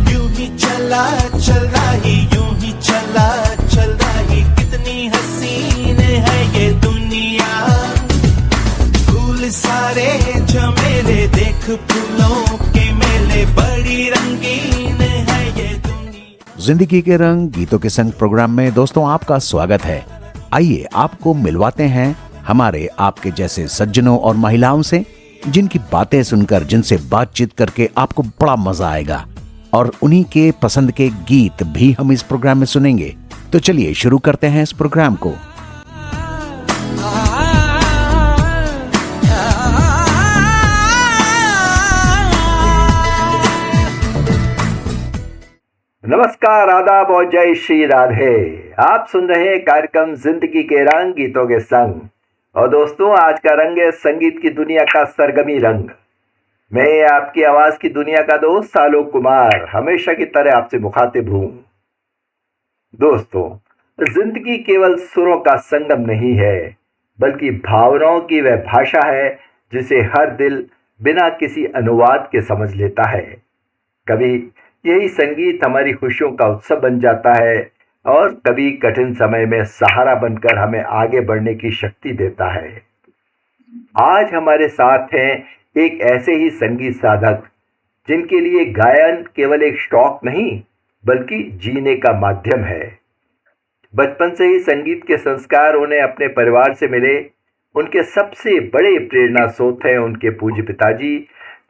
यूं ही चला चल रही, यूं ही चला चल रही, कितनी हसीन है ये दुनिया। फूल सारे झमेले, देख फूलों के मेले, बड़ी रंगीन है ये दुनिया। जिंदगी के रंग गीतों के संग प्रोग्राम में दोस्तों आपका स्वागत है। आइए आपको मिलवाते हैं हमारे आपके जैसे सज्जनों और महिलाओं से, जिनकी बातें सुनकर, जिनसे बातचीत करके आपको बड़ा मजा आएगा और उन्हीं के पसंद के गीत भी हम इस प्रोग्राम में सुनेंगे। तो चलिए शुरू करते हैं इस प्रोग्राम को। नमस्कार, आदाब और जय श्री राधे। आप सुन रहे हैं कार्यक्रम जिंदगी के रंग गीतों के संग। और दोस्तों, आज का रंग है संगीत की दुनिया का सरगमी रंग। मैं आपकी आवाज की दुनिया का दोस्त आलोक कुमार, हमेशा की तरह आपसे मुखातिब हूं। दोस्तों, जिंदगी केवल सुरों का संगम नहीं है, बल्कि भावनाओं की वह भाषा है जिसे हर दिल बिना किसी अनुवाद के समझ लेता है। कभी यही संगीत हमारी खुशियों का उत्सव बन जाता है और कभी कठिन समय में सहारा बनकर हमें आगे बढ़ने की शक्ति देता है। आज हमारे साथ हैं एक ऐसे ही संगीत साधक जिनके लिए गायन केवल एक शौक नहीं बल्कि जीने का माध्यम है। बचपन से ही संगीत के संस्कार उन्हें अपने परिवार से मिले। उनके सबसे बड़े प्रेरणा स्रोत हैं उनके पूज्य पिताजी,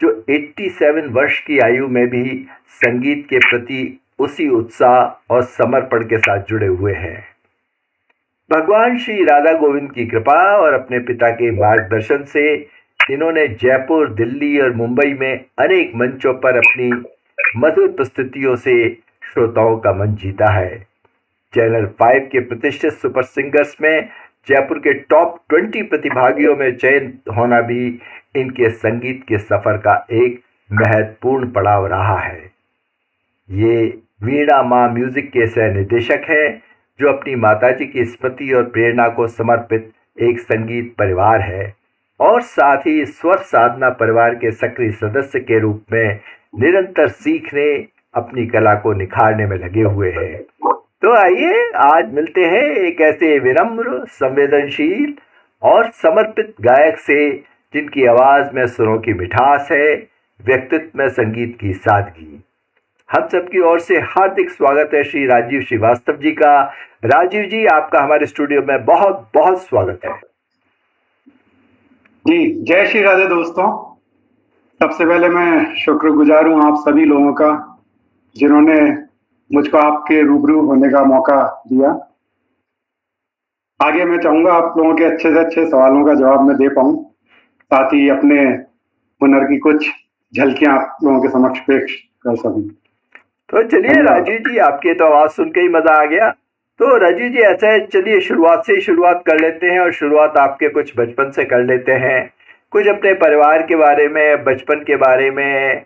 जो 87 वर्ष की आयु में भी संगीत के प्रति उसी उत्साह और समर्पण के साथ जुड़े हुए हैं। भगवान श्री राधा गोविंद की कृपा और अपने पिता के मार्गदर्शन से इन्होंने जयपुर, दिल्ली और मुंबई में अनेक मंचों पर अपनी मधुर प्रस्तुतियों से श्रोताओं का मन जीता है। चैनल 5 के प्रतिष्ठित सुपर सिंगर्स में जयपुर के टॉप 20 प्रतिभागियों में चयन होना भी इनके संगीत के सफर का एक महत्वपूर्ण पड़ाव रहा है। ये वीणा माँ म्यूजिक के सह निदेशक हैं, जो अपनी माताजी की स्मृति और प्रेरणा को समर्पित एक संगीत परिवार है और साथ ही स्वर साधना परिवार के सक्रिय सदस्य के रूप में निरंतर सीखने, अपनी कला को निखारने में लगे हुए हैं। तो आइए आज मिलते हैं एक ऐसे विनम्र, संवेदनशील और समर्पित गायक से जिनकी आवाज में सुरों की मिठास है, व्यक्तित्व में संगीत की सादगी। हम सबकी ओर से हार्दिक स्वागत है श्री राजीव श्रीवास्तव जी का। राजीव जी, आपका हमारे स्टूडियो में बहुत बहुत स्वागत है। जी, जय श्री राधे दोस्तों। सबसे पहले मैं शुक्रगुजार हूँ आप सभी लोगों का, जिन्होंने मुझको आपके रूबरू होने का मौका दिया। आगे मैं चाहूंगा आप लोगों के अच्छे से अच्छे सवालों का जवाब मैं दे पाऊँ, साथ ही अपने हुनर की कुछ झलकियां आप लोगों के समक्ष पेश कर सकूं। तो चलिए राजीव जी, आपकी तो आवाज सुन के ही मजा आ गया। तो राजीव जी, ऐसा है, चलिए शुरुआत से ही शुरुआत कर लेते हैं और शुरुआत आपके कुछ बचपन से कर लेते हैं। कुछ अपने परिवार के बारे में, बचपन के बारे में,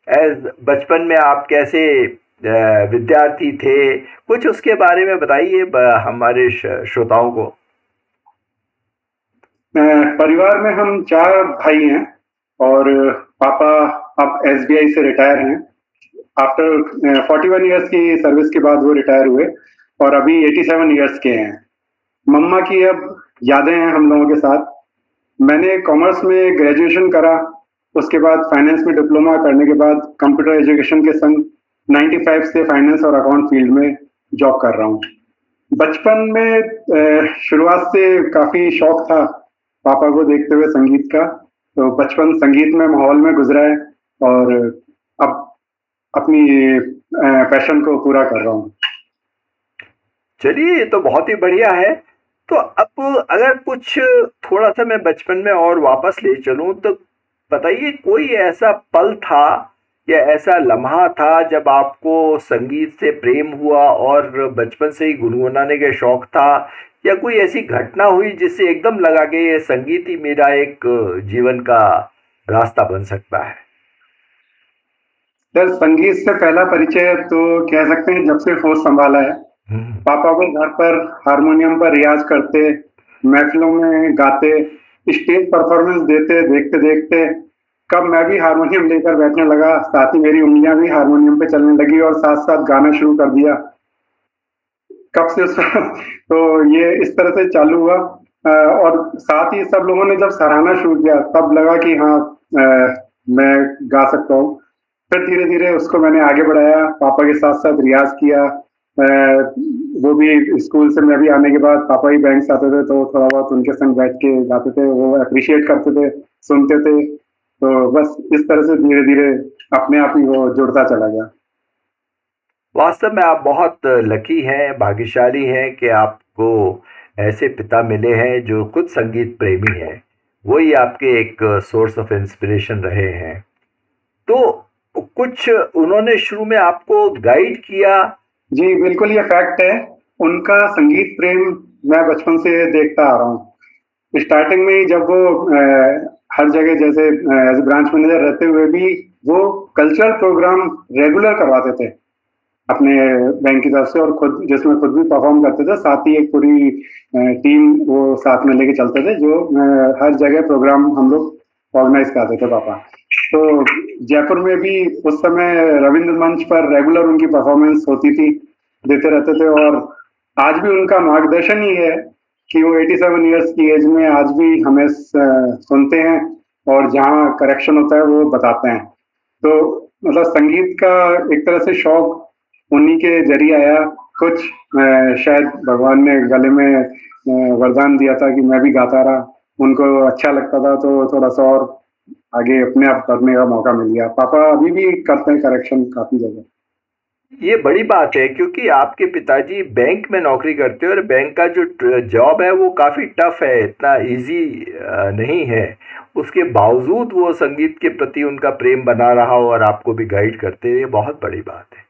बचपन में आप कैसे विद्यार्थी थे, कुछ उसके बारे में बताइए हमारे श्रोताओं को। परिवार में हम 4 भाई हैं और पापा अब SBI से रिटायर हैं। आफ्टर 41 इयर्स की सर्विस के बाद वो रिटायर हुए और अभी 87 इयर्स के हैं। मम्मा की अब यादें हैं हम लोगों के साथ। मैंने कॉमर्स में ग्रेजुएशन करा, उसके बाद फाइनेंस में डिप्लोमा करने के बाद कंप्यूटर एजुकेशन के संग 95 से फाइनेंस और अकाउंट फील्ड में जॉब कर रहा हूँ। बचपन में शुरुआत से काफ़ी शौक था पापा को देखते हुए संगीत का, तो बचपन संगीत में माहौल में गुजरा है और अब अपनी पैशन को पूरा कर रहा हूँ। चलिए, ये तो बहुत ही बढ़िया है। तो अब अगर कुछ थोड़ा सा मैं बचपन में और वापस ले चलूँ तो बताइए, कोई ऐसा पल था या ऐसा लम्हा था जब आपको संगीत से प्रेम हुआ और बचपन से ही गुनगुनाने का शौक था, या कोई ऐसी घटना हुई जिससे एकदम लगा कि ये संगीत ही मेरा एक जीवन का रास्ता बन सकता है? सर, संगीत से पहला परिचय तो कह सकते हैं जब से होश संभाला है। पापा को घर पर हारमोनियम पर रियाज करते, महफिलों में गाते, स्टेज परफॉर्मेंस देते देखते देखते कब मैं भी हारमोनियम लेकर बैठने लगा, साथ ही मेरी उंगलियां भी हारमोनियम पे चलने लगी और साथ साथ गाना शुरू कर दिया। कब से तो ये इस तरह से चालू हुआ। और साथ ही सब लोगों ने जब सराहना शुरू किया तब लगा कि हाँ, मैं गा सकता हूँ। फिर धीरे धीरे उसको मैंने आगे बढ़ाया, पापा के साथ साथ रियाज किया। वो भी स्कूल से मैं भी आने के बाद पापा ही बैंक से आते थे तो थोड़ा बहुत उनके संग बैठ के गाते थे, वो अप्रिशिएट करते थे, सुनते थे। तो बस इस तरह से धीरे धीरे अपने आप ही वो जुड़ता चला गया। वास्तव में आप बहुत लकी हैं, भाग्यशाली हैं कि आपको ऐसे पिता मिले हैं जो खुद संगीत प्रेमी हैं। वही आपके एक सोर्स ऑफ इंस्पिरेशन रहे हैं। तो कुछ उन्होंने शुरू में आपको गाइड किया? जी बिल्कुल, ये फैक्ट है। उनका संगीत प्रेम मैं बचपन से देखता आ रहा हूँ। स्टार्टिंग में ही जब वो हर जगह जैसे एज ब्रांच मैनेजर रहते हुए भी वो कल्चरल प्रोग्राम रेगुलर करवाते थे अपने बैंक की तरफ से, और खुद जिसमें खुद भी परफॉर्म करते थे, साथ ही एक पूरी टीम वो साथ में लेके चलते थे, जो हर जगह प्रोग्राम हम लोग ऑर्गेनाइज करते थे पापा। तो जयपुर में भी उस समय रविंद्र मंच पर रेगुलर उनकी परफॉर्मेंस होती थी, देते रहते थे। और आज भी उनका मार्गदर्शन ही है कि वो 87 इयर्स की एज में आज भी हमें सुनते हैं और जहाँ करेक्शन होता है वो बताते हैं। तो मतलब संगीत का एक तरह से शौक उन्हीं के जरिए आया। कुछ शायद भगवान ने गले में वरदान दिया था कि मैं भी गाता रहा, उनको अच्छा लगता था तो थोड़ा सा और आगे अपने आप करने का मौका मिल गया। पापा अभी भी करते हैं करेक्शन काफी जगह। ये बड़ी बात है क्योंकि आपके पिताजी बैंक में नौकरी करते हैं और बैंक का जो जॉब है वो काफ़ी टफ है, इतना इजी नहीं है। उसके बावजूद वो संगीत के प्रति उनका प्रेम बना रहा हो और आपको भी गाइड करते हैं, ये बहुत बड़ी बात है।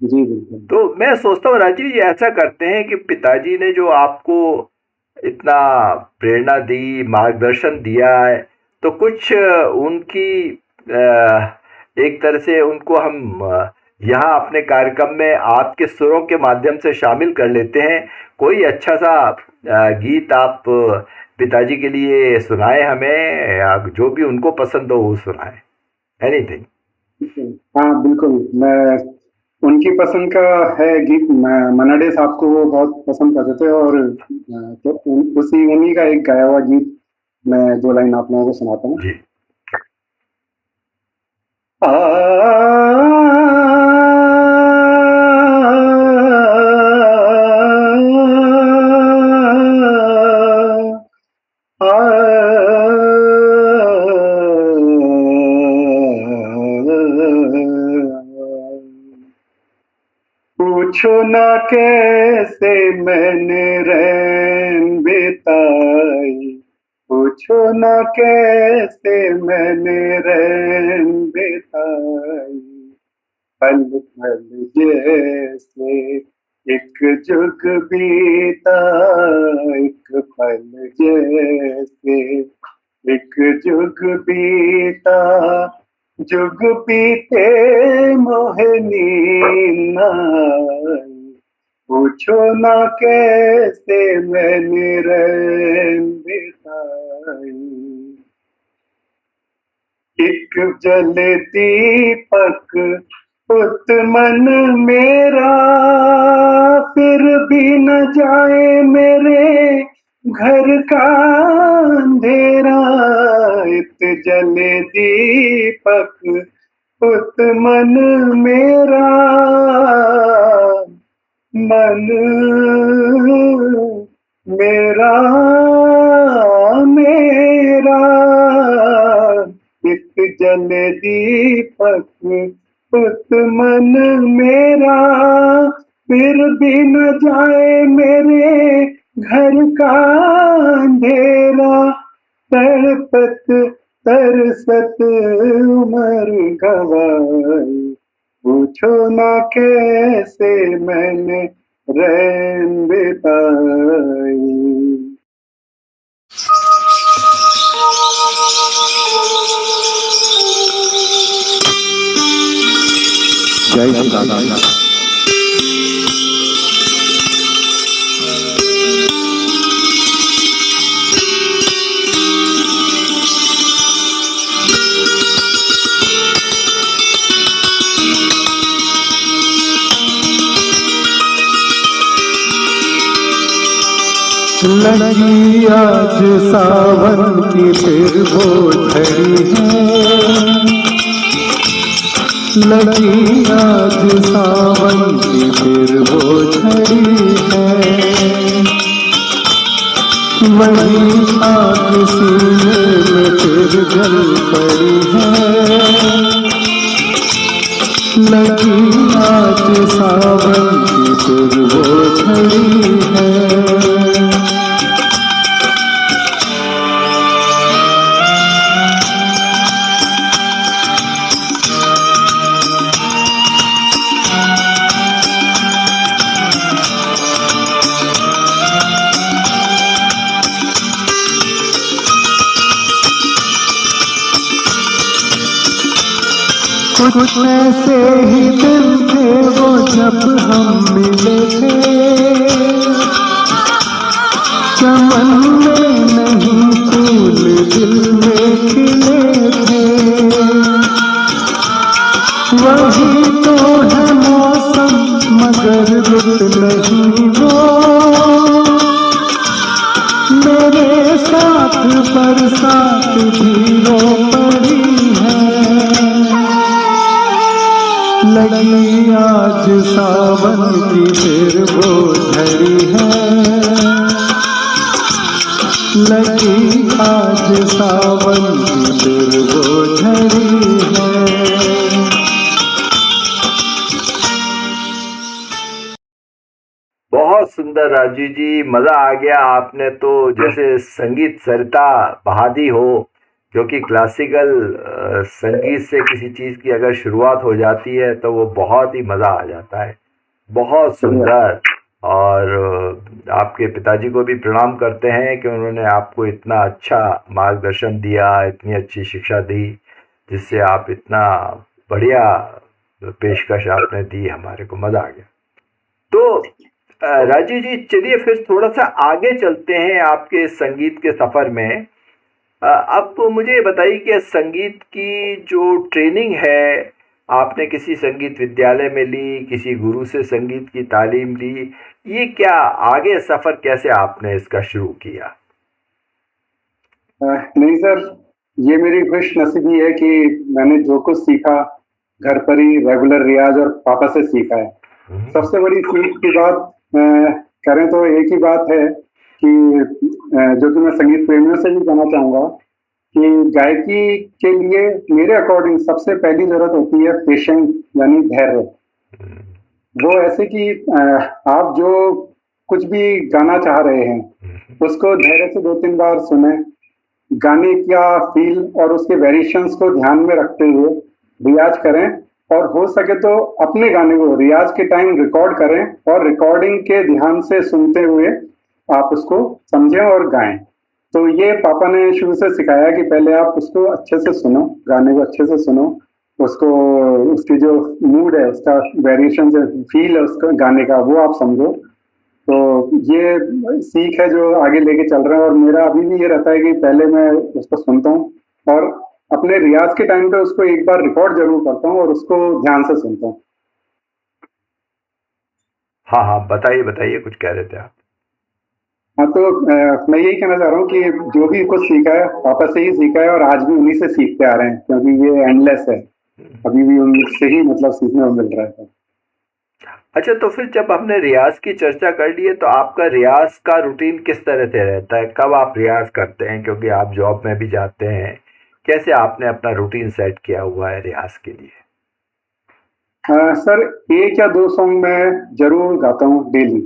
जी बिल्कुल। तो मैं सोचता हूँ राजीव जी ऐसा करते हैं कि पिताजी ने जो आपको इतना प्रेरणा दी, मार्गदर्शन दिया है, तो कुछ उनकी एक तरह से उनको हम यहाँ अपने कार्यक्रम में आपके सुरों के माध्यम से शामिल कर लेते हैं। कोई अच्छा सा गीत आप पिताजी के लिए सुनाए हमें, या जो भी उनको पसंद हो वो सुनाए, एनीथिंग। हाँ बिल्कुल, मैं उनकी पसंद का है गीत, मनाडे साहब को वो बहुत पसंद करते थे, और तो उन्हीं का एक गाया हुआ गीत मैं 2 लाइन आप लोगों को सुनाता हूँ। जी। पूछो ना कैसे मैंने रैन बिताई, पूछो ना कैसे मैंने रैन बिताई, पल पल जैसे एक जुग बीता, एक पल जैसे एक जुग बीता, जुग बीते मोहे नींद न आई, पूछो ना कैसे मैंने रैन बिताई। एक जले दीपक उत मन मेरा, फिर भी न जाए मेरे घर का अंधेरा, इत जले दीपक उत मन मेरा, मन मेरा मेरा, इत जले दीपक उत मन मेरा, फिर भी न जाए मेरे घर का अंधेरा, तड़पत तरसत उम्र गवाई, पूछो ना कैसे मैंने रैन बिताई। जय श्री राम। लगी आज सावन की फिर वो झड़ी है, लगी आज सावन की फिर वो झड़ी है, वही आग सीने में फिर जल पड़ी है, लगी आज सावन की फिर वो झड़ी है। कुछ ऐसे ही दिन थे वो जब हम मिले थे, चमन में नहीं फूल दिल में खिले थे, वही तो है मौसम मगर रुत नहीं वो, मेरे साथ बरसात भी रो पड़ी है, लगी आज सावन की फिर वो झड़ी है, लगी आज सावन की फिर वो झड़ी है। बहुत सुंदर राजू जी, मजा आ गया। आपने तो जैसे संगीत सरिता बहा दी हो, क्योंकि क्लासिकल संगीत से किसी चीज़ की अगर शुरुआत हो जाती है तो वो बहुत ही मज़ा आ जाता है। बहुत सुंदर। और आपके पिताजी को भी प्रणाम करते हैं कि उन्होंने आपको इतना अच्छा मार्गदर्शन दिया, इतनी अच्छी शिक्षा दी, जिससे आप इतना बढ़िया पेशकश आपने दी, हमारे को मज़ा आ गया। तो राजू जी, चलिए फिर थोड़ा सा आगे चलते हैं आपके संगीत के सफ़र में। अब मुझे बताइए कि संगीत की जो ट्रेनिंग है, आपने किसी संगीत विद्यालय में ली, किसी गुरु से संगीत की तालीम ली, ये क्या आगे सफ़र कैसे आपने इसका शुरू किया? नहीं सर, ये मेरी खुश नसीबी है कि मैंने जो कुछ सीखा घर पर ही रेगुलर रियाज और पापा से सीखा है। सबसे बड़ी सीख की बात करें तो एक ही बात है कि जो कि मैं संगीत प्रेमियों से भी कहना चाहूँगा कि गायकी के लिए मेरे अकॉर्डिंग सबसे पहली जरूरत होती है पेशेंस, यानी धैर्य। वो ऐसे कि आप जो कुछ भी गाना चाह रहे हैं उसको धैर्य से 2-3 बार सुने, गाने का फील और उसके वेरिएशंस को ध्यान में रखते हुए रियाज करें, और हो सके तो अपने गाने को रियाज के टाइम रिकॉर्ड करें और रिकॉर्डिंग के ध्यान से सुनते हुए आप उसको समझें और गाएं। तो ये पापा ने शुरू से सिखाया कि पहले आप उसको अच्छे से सुनो, गाने को अच्छे से सुनो, उसको उसकी जो मूड है, उसका वेरिएशन है, फील है उसका गाने का, वो आप समझो। तो ये सीख है जो आगे लेके चल रहे हैं, और मेरा अभी भी ये रहता है कि पहले मैं उसको सुनता हूँ और अपने रियाज के टाइम पे उसको एक बार रिकॉर्ड जरूर करता हूँ और उसको ध्यान से सुनता हूँ। हाँ हाँ, बताइए बताइए, कुछ कह रहे थे आप। हाँ, तो मैं यही कहना चाह रहा हूँ कि जो भी कुछ सीखा है पापा से ही सीखा है, और आज भी उन्हीं से सीखते आ रहे हैं, क्योंकि ये एंडलेस है, अभी भी उनसे ही मतलब सीखने को मिल रहा है। अच्छा, तो फिर जब आपने रियाज की चर्चा कर ली है, तो आपका रियाज का रूटीन किस तरह से रहता है? कब आप रियाज करते हैं, क्योंकि आप जॉब में भी जाते हैं, कैसे आपने अपना रूटीन सेट किया हुआ है रियाज के लिए? सर, 1 या 2 सॉन्ग मैं जरूर गाता हूँ डेली,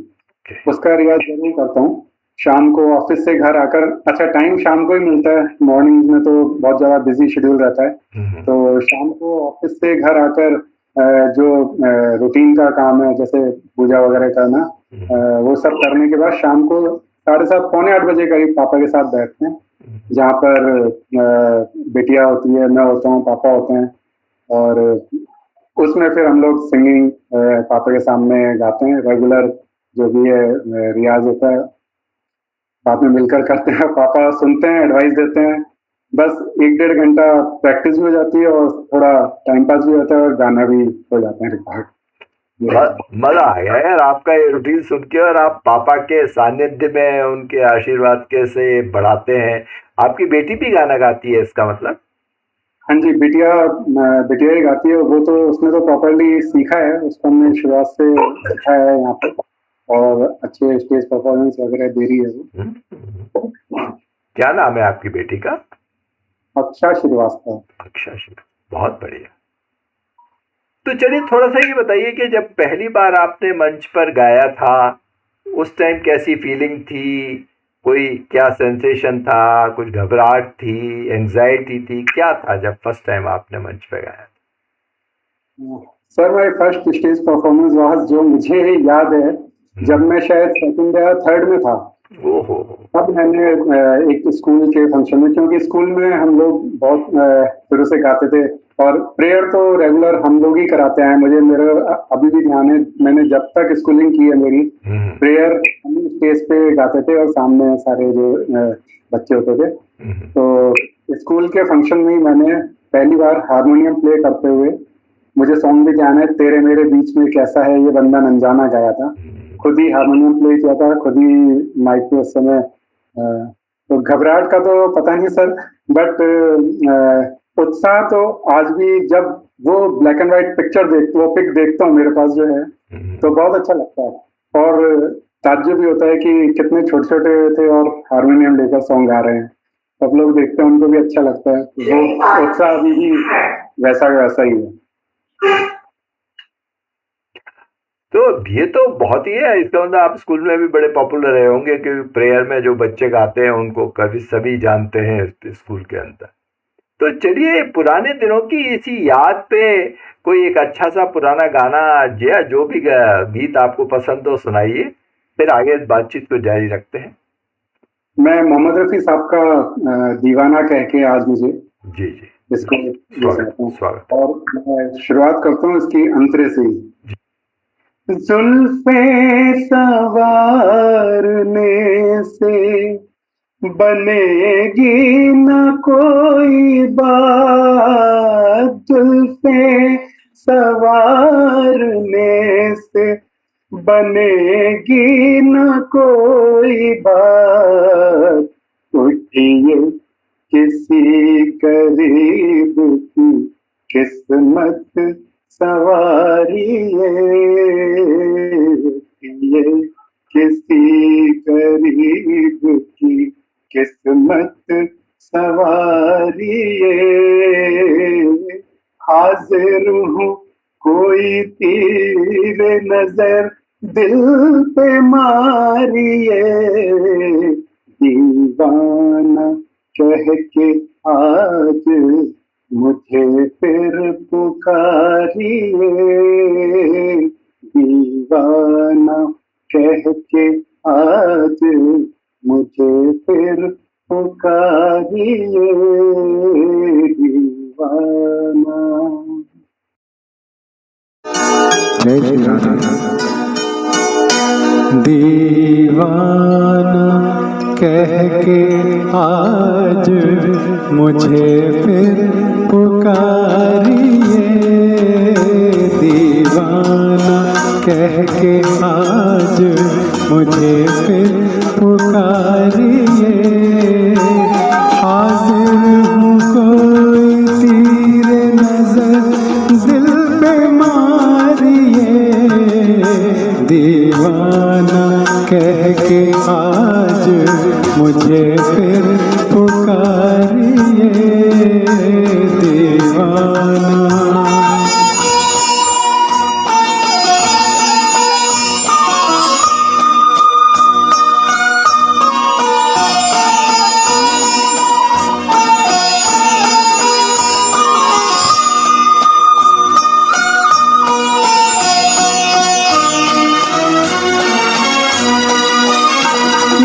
उसका रियाज जरूर करता हूँ। शाम को ऑफिस से घर आकर, अच्छा टाइम शाम को ही मिलता है, मॉर्निंग में तो बहुत ज़्यादा बिजी शेड्यूल रहता है, तो शाम को ऑफिस से घर आकर जो रूटीन का काम है, जैसे पूजा वगैरह करना, वो सब करने के बाद शाम को 7:30 पौने 8 बजे करीब पापा के साथ बैठते हैं, जहाँ पर बेटिया होती है, मैं होता हूँ, पापा होते हैं, और उसमें फिर हम लोग सिंगिंग पापा के सामने गाते हैं। रेगुलर जो भी है रियाज होता है, साथ में मिलकर करते हैं, पापा सुनते हैं, एडवाइस देते हैं, बस 1-1.5 घंटा प्रैक्टिस भी हो जाती है और थोड़ा टाइम पास भी होता है और गाना भी हो जाता है रिकॉर्ड। मजा आ गया यार आपका ये रूटीन सुन के, और आप पापा के सानिध्य में उनके आशीर्वाद के से बढ़ाते हैं। आपकी बेटी भी गाना गाती है इसका मतलब? हाँ जी, बिटिया बिटिया ही गाती है। वो तो उसने तो प्रॉपरली सीखा है, उसको हमने शुरुआत से सीखा है यहाँ पे, और अच्छे स्टेज परफॉर्मेंस वगैरह दे रही है वो। क्या नाम है आपकी बेटी का? अक्षा श्रीवास्तव। अक्षा श्री, बहुत बढ़िया। तो चलिए थोड़ा सा ये बताइए कि जब पहली बार आपने मंच पर गाया था उस टाइम कैसी फीलिंग थी? कोई क्या सेंसेशन था? कुछ घबराहट थी, एंजाइटी थी, क्या था जब फर्स्ट टाइम आपने मंच पे गाया? Sir my first stage performance was, जो मुझे याद है, जब मैं शायद सेकंड या थर्ड में था। ओहो। तब मैंने एक स्कूल के फंक्शन में, क्योंकि स्कूल में हम लोग बहुत शुरू से गाते थे, और प्रेयर तो रेगुलर हम लोग ही कराते हैं। मुझे मेरा अभी भी ध्यान है, मैंने जब तक स्कूलिंग की है मेरी, प्रेयर हम स्टेज पे गाते थे और सामने सारे जो बच्चे होते थे। तो स्कूल के फंक्शन में ही मैंने पहली बार हारमोनियम प्ले करते हुए, मुझे सॉन्ग भी ध्यान है, तेरे मेरे बीच में कैसा है ये बंदा अनजाना गाया था। खुद ही हारमोनियम प्ले किया था, खुद ही माइक पे उस समय। तो घबराहट का तो पता नहीं सर, बट उत्साह तो आज भी, जब वो ब्लैक एंड व्हाइट पिक्चर वो पिक देखता हूँ मेरे पास जो है, तो बहुत अच्छा लगता है। और ताज्जुब भी होता है कि कितने छोटे छोटे थे और हारमोनियम लेकर सॉन्ग गा रहे हैं। सब लोग देखते हैं, उनको भी अच्छा लगता है। वो उत्साह अभी भी वैसा वैसा ही है। तो ये तो बहुत ही है, इसका मतलब आप स्कूल में भी बड़े पॉपुलर रहे होंगे, क्योंकि प्रेयर में जो बच्चे गाते हैं उनको कभी सभी जानते हैं स्कूल के अंदर। तो चलिए पुराने दिनों की इसी याद पे कोई एक अच्छा सा पुराना गाना या जो भी गीत आपको पसंद हो सुनाइए, फिर आगे इस बातचीत को जारी रखते हैं। मैं मोहम्मद रफी साहब का दीवाना कह के आज मुझे, जी जी, इसको स्वागत। और मैं शुरुआत करता हूँ इसकी अंतरे से ही। जुल्फे संवारने से बनेगी न कोई बात, जुल्फे संवारने से बनेगी न कोई बात, उठिए किसी गरीब की किस्मत सवारिए, उठिए किसी गरीब की किस्मत सवारिए, हाजिर हूँ कोई तीर नजर दिल पे मारिए, दीवाना कह के आज मुझे फिर पुकारिए, दीवाना कह के आज मुझे फिर पुकारिए, दीवाना। जय श्री राधे। दीवाना कह के आज मुझे फिर पुकारिए, दीवाना कह के आज मुझे फिर पुकारिए, हाजिर हूँ कोई तीर नजर दिल पे मारिए, दीवाना कह के आज मुझे फिर पुकारिए, दीवाना।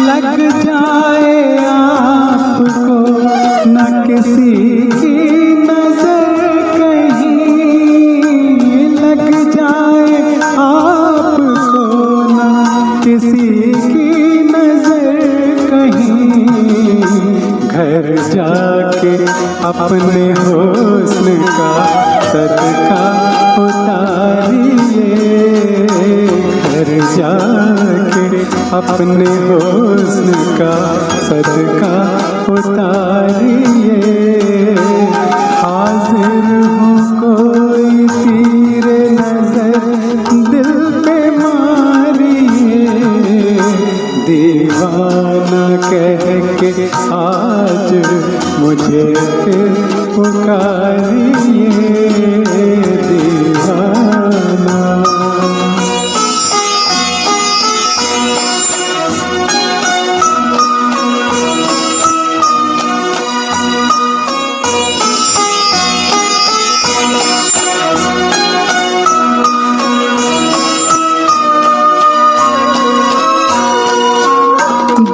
लग जाए आपको न किसी की नजर कहीं, लग जाए आपको न किसी की नजर कहीं, घर जाके अपने हुस्न का सदका उतारिए, घर जाके अपने हुस्न का सदका उतारिए। हाजिर हूँ कोई तीर नजर दिल पे मारिए। दीवाना कह के आज मुझे फिर पुकारिए। दीवाना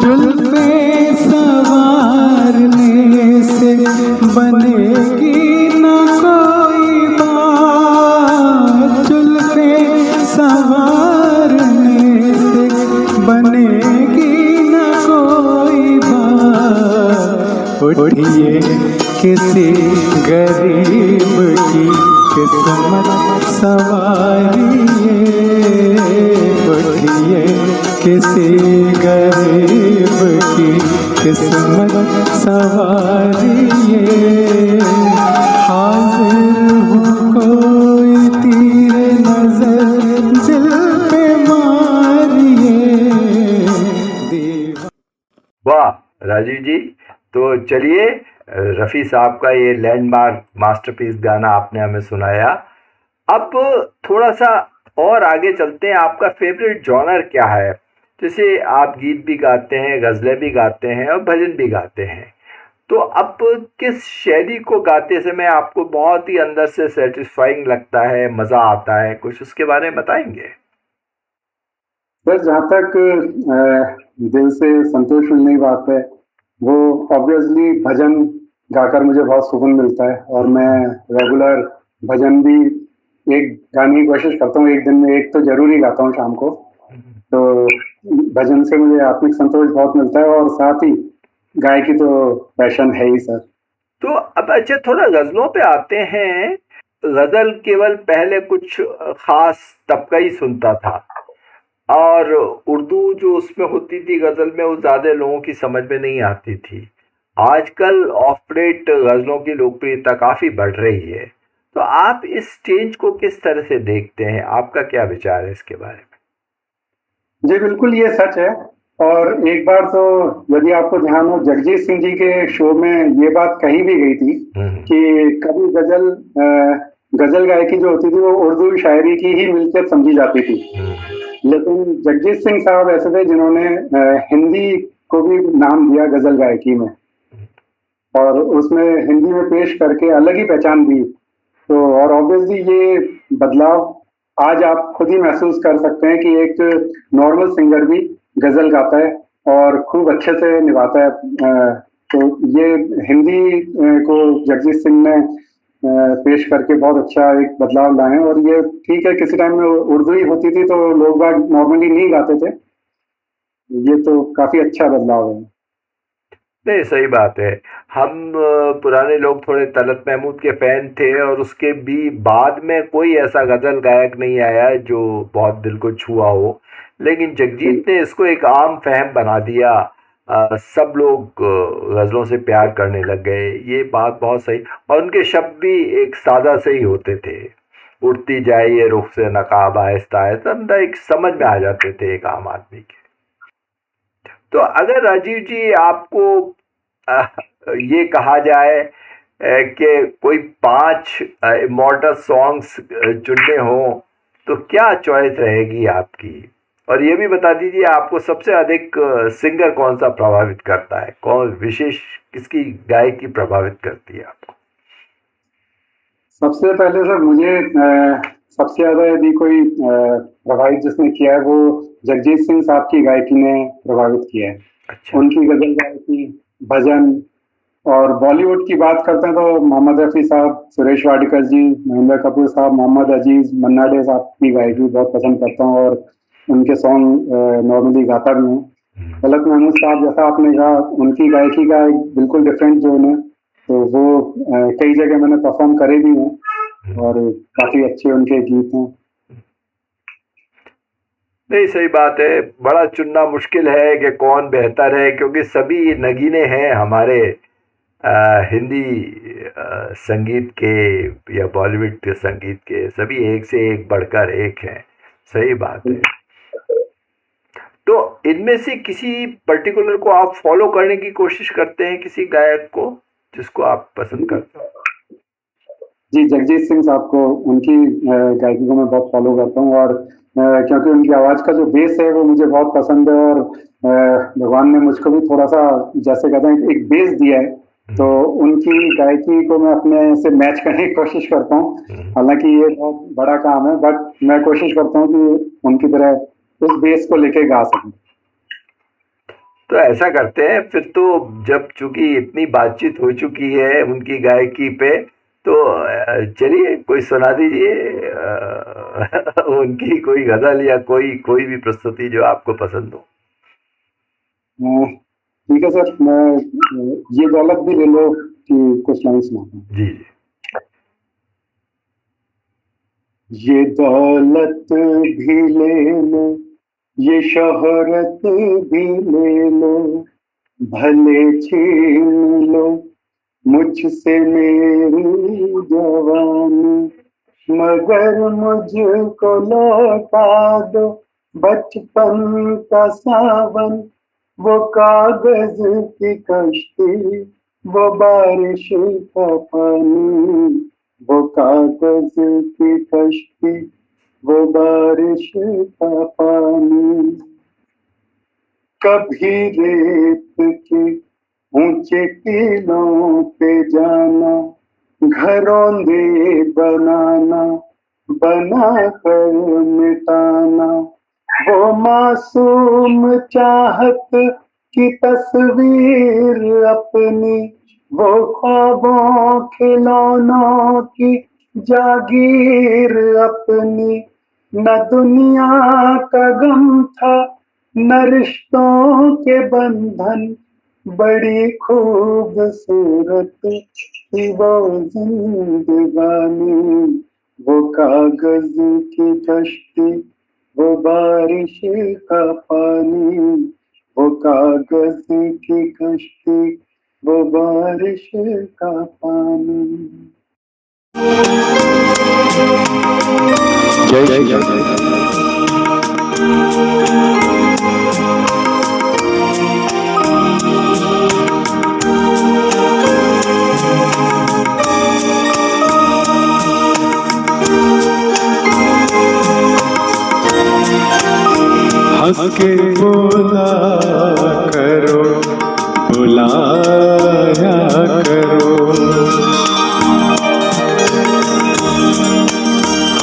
जुल्फे सवारने से बनेगी न कोई बात। जुल्फे सवारने से बनेगी न कोई बात। उठिए किसी गरीब की किस्मत सवारिए। उठिए किसी गरीब की किस्मत सवारिए। हाजिर हूँ कोई तीर नजर दिल पे मारिए। वाह राजीव जी, तो चलिए, रफ़ी साहब का ये लैंडमार्क मास्टरपीस गाना आपने हमें सुनाया। अब थोड़ा सा और आगे चलते हैं। आपका फेवरेट जॉनर क्या है? जैसे आप गीत भी गाते हैं, गज़लें भी गाते हैं और भजन भी गाते हैं, तो अब किस शैली को गाते समय आपको बहुत ही अंदर से सेटिस्फाइंग लगता है, मज़ा आता है? कुछ उसके बारे में बताएंगे? सर, जहाँ तक दिल से संतोष मिलने की बात है, वो ऑब्वियसली भजन गाकर मुझे बहुत सुकून मिलता है। और मैं रेगुलर भजन भी एक गाने की कोशिश करता हूँ। एक दिन में एक तो जरूर ही गाता हूँ शाम को। तो भजन से मुझे आत्मिक संतोष बहुत मिलता है और साथ ही गायकी तो पैशन है ही सर। तो अब अच्छा, थोड़ा गज़लों पे आते हैं। गज़ल केवल पहले कुछ ख़ास तबका ही सुनता था, और उर्दू जो उसमें होती थी गज़ल में, वो ज़्यादा लोगों की समझ में नहीं आती थी। आजकल ऑफ लेट गज़लों की लोकप्रियता काफ़ी बढ़ रही है। तो आप इस चेंज को किस तरह से देखते हैं? आपका क्या विचार है इसके बारे में? जी बिल्कुल, ये सच है। और एक बार तो यदि आपको ध्यान हो, जगजीत सिंह जी के शो में ये बात कही भी गई थी कि कभी गजल गायकी जो होती थी वो उर्दू शायरी की ही मिल्कियत समझी जाती थी। लेकिन जगजीत सिंह साहब ऐसे थे जिन्होंने हिंदी को भी नाम दिया गजल गायकी में, और उसमें हिंदी में पेश करके अलग ही पहचान दी। तो और ऑब्वियसली ये बदलाव आज आप खुद ही महसूस कर सकते हैं कि एक नॉर्मल सिंगर भी गजल गाता है और खूब अच्छे से निभाता है। तो ये हिंदी को जगजीत सिंह ने पेश करके बहुत अच्छा एक बदलाव लाए। और ये ठीक है, किसी टाइम में उर्दू ही होती थी तो लोग बाग नॉर्मली नहीं गाते थे। ये तो काफी अच्छा बदलाव है। नहीं, सही बात है। हम पुराने लोग थोड़े तलत महमूद के फैन थे, और उसके भी बाद में कोई ऐसा गज़ल गायक नहीं आया जो बहुत दिल को छुआ हो। लेकिन जगजीत ने इसको एक आम फहम बना दिया। सब लोग गज़लों से प्यार करने लग गए। ये बात बहुत सही। और उनके शब्द भी एक सादा से ही होते थे। उड़ती जाए ये रुख से नकाब आहिस्ता आहिस्ता, मतलब एक समझ में आ जाते थे एक आम आदमी के। तो अगर राजीव जी आपको ये कहा जाए कि कोई 5 इमॉर्टल सॉन्ग्स चुनने हो, तो क्या चॉइस रहेगी आपकी? और ये भी बता दीजिए, आपको सबसे अधिक सिंगर कौन सा प्रभावित करता है? कौन विशेष किसकी गायकी प्रभावित करती है आपको? सबसे पहले सर मुझे सबसे ज्यादा यदि कोई प्रभावित जिसने किया है वो जगजीत सिंह साहब की गायकी ने प्रभावित किया है। अच्छा। उनकी गजल गायकी, भजन। और बॉलीवुड की बात करते हैं तो मोहम्मद रफ़ी साहब, सुरेश वाडकर जी, महेंद्र कपूर साहब, मोहम्मद अजीज, मन्ना डे साहब की गायकी बहुत पसंद करता हूँ और उनके सॉन्ग नॉर्मली गाता भी हूँ। तलत महमूद साहब, जैसा आपने कहा, उनकी गायकी का एक बिल्कुल डिफरेंट जोन है। तो वो कई जगह मैंने परफॉर्म करे भी हैं और काफी अच्छे उनके गीत हैं। नहीं, सही बात है। बड़ा चुनना मुश्किल है कि कौन बेहतर है, क्योंकि सभी नगीने हैं हमारे हिंदी संगीत के या बॉलीवुड के संगीत के, सभी एक से एक बढ़कर एक हैं। सही बात है। तो इनमें से किसी पर्टिकुलर को आप फॉलो करने की कोशिश करते हैं, किसी गायक को जिसको आप पसंद करते हो? जी, जगजीत सिंह साहब को, उनकी गायकी को मैं बहुत फॉलो करता हूँ, और क्योंकि उनकी आवाज़ का जो बेस है वो मुझे बहुत पसंद है, और भगवान ने मुझको भी थोड़ा सा, जैसे कहते हैं, एक बेस दिया है, तो उनकी गायकी को मैं अपने से मैच करने की कोशिश करता हूँ। हालांकि ये बहुत बड़ा काम है, बट मैं कोशिश करता हूँ कि उनकी तरह उस बेस को लेके गा सकूँ। तो ऐसा करते हैं फिर तो, जब चूंकि इतनी बातचीत हो चुकी है उनकी गायकी पे, तो चलिए कोई सुना दीजिए उनकी कोई गजल या कोई भी प्रस्तुति जो आपको पसंद हो। ठीक है सर, मैं ये दौलत भी ले लो कि कुछ लाइन सुनाता हूँ। जी जी। ये दौलत भी ले लो, ये शोहरत भी ले लो, भले छीन लो मुझसे मेरी जवानी, मगर मुझको लौटा दो बचपन का सावन, वो कागज की कश्ती, वो बारिश का पानी, वो कागज की कश्ती, वो बारिश का पानी। कभी रेत की ऊंचे टीलों पे जाना, घरौंदे बनाना, बना कर मिटाना, वो मासूम चाहत की तस्वीर अपनी, वो ख्वाबों खिलौनों की जागीर अपनी। न दुनिया का गम था न रिश्तों के बंधन, बड़ी खूबसूरत थी वो जिंदगानी, वो कागज की कश्ती, वो बारिश का पानी, वो कागज की कश्ती, वो बारिश का पानी। जय जय जय। हंस के बोला करो, बुलाया करो,